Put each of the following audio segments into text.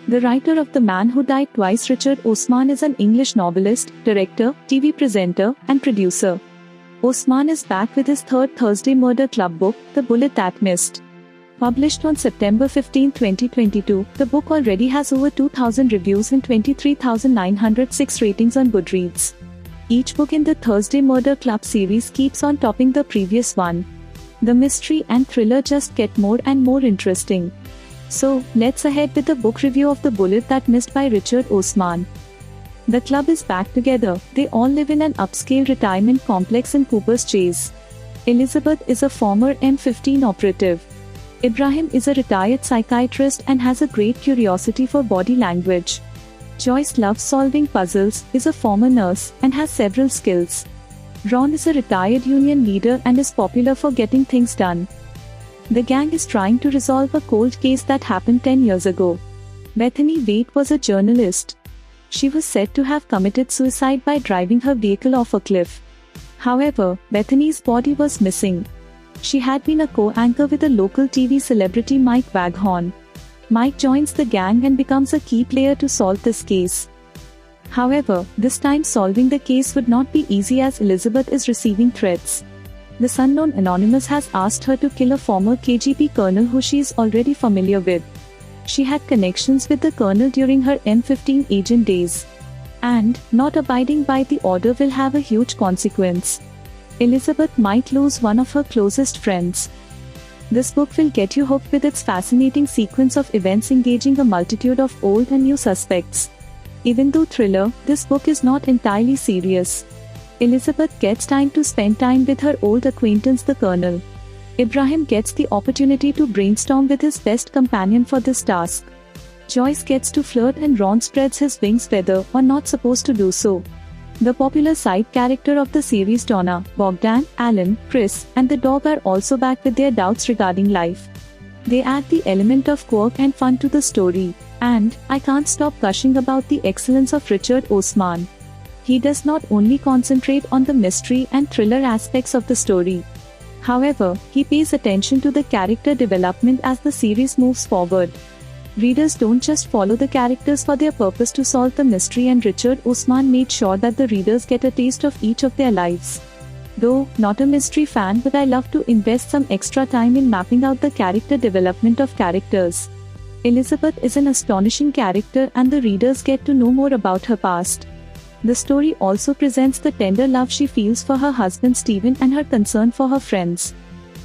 The writer of The Man Who Died Twice, Richard Osman, is an English novelist, director, TV presenter, and producer. Osman is back with his third Thursday Murder Club book, The Bullet That Missed. Published on September 15, 2022, the book already has over 2,000 reviews and 23,906 ratings on Goodreads. Each book in the Thursday Murder Club series keeps on topping the previous one. The mystery and thriller just get more and more interesting. So, let's ahead with the book review of The Bullet That Missed by Richard Osman. The club is back together. They all live in an upscale retirement complex in Cooper's Chase. Elizabeth is a former M15 operative. Ibrahim is a retired psychiatrist and has a great curiosity for body language. Joyce loves solving puzzles, is a former nurse, and has several skills. Ron is a retired union leader and is popular for getting things done. The gang is trying to resolve a cold case that happened 10 years ago. Bethany Waite was a journalist. She was said to have committed suicide by driving her vehicle off a cliff. However, Bethany's body was missing. She had been a co-anchor with a local TV celebrity, Mike Waghorn. Mike joins the gang and becomes a key player to solve this case. However, this time solving the case would not be easy as Elizabeth is receiving threats. This unknown anonymous has asked her to kill a former KGB colonel who she is already familiar with. She had connections with the colonel during her M15 agent days. And, not abiding by the order will have a huge consequence. Elizabeth might lose one of her closest friends. This book will get you hooked with its fascinating sequence of events engaging a multitude of old and new suspects. Even though thriller, this book is not entirely serious. Elizabeth gets time to spend time with her old acquaintance the colonel. Ibrahim gets the opportunity to brainstorm with his best companion for this task. Joyce gets to flirt and Ron spreads his wings whether or not supposed to do so. The popular side character of the series, Donna, Bogdan, Alan, Chris, and the dog are also back with their doubts regarding life. They add the element of quirk and fun to the story. And, I can't stop gushing about the excellence of Richard Osman. He does not only concentrate on the mystery and thriller aspects of the story. However, he pays attention to the character development as the series moves forward. Readers don't just follow the characters for their purpose to solve the mystery, and Richard Osman made sure that the readers get a taste of each of their lives. Though, not a mystery fan, but I love to invest some extra time in mapping out the character development of characters. Elizabeth is an astonishing character and the readers get to know more about her past. The story also presents the tender love she feels for her husband Stephen and her concern for her friends.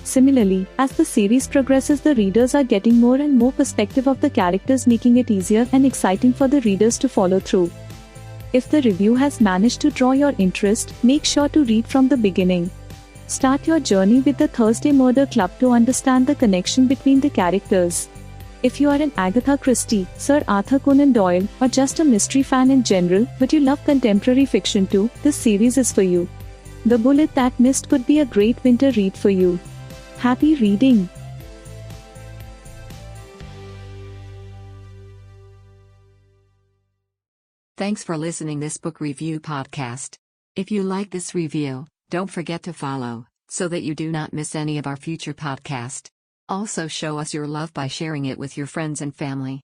Similarly, as the series progresses, the readers are getting more and more perspective of the characters, making it easier and exciting for the readers to follow through. If the review has managed to draw your interest, make sure to read from the beginning. Start your journey with the Thursday Murder Club to understand the connection between the characters. If you are an Agatha Christie, Sir Arthur Conan Doyle, or just a mystery fan in general, but you love contemporary fiction too, this series is for you. The Bullet That Missed could be a great winter read for you. Happy reading! Thanks for listening this book review podcast. If you like this review, don't forget to follow, so that you do not miss any of our future podcast. Also show us your love by sharing it with your friends and family.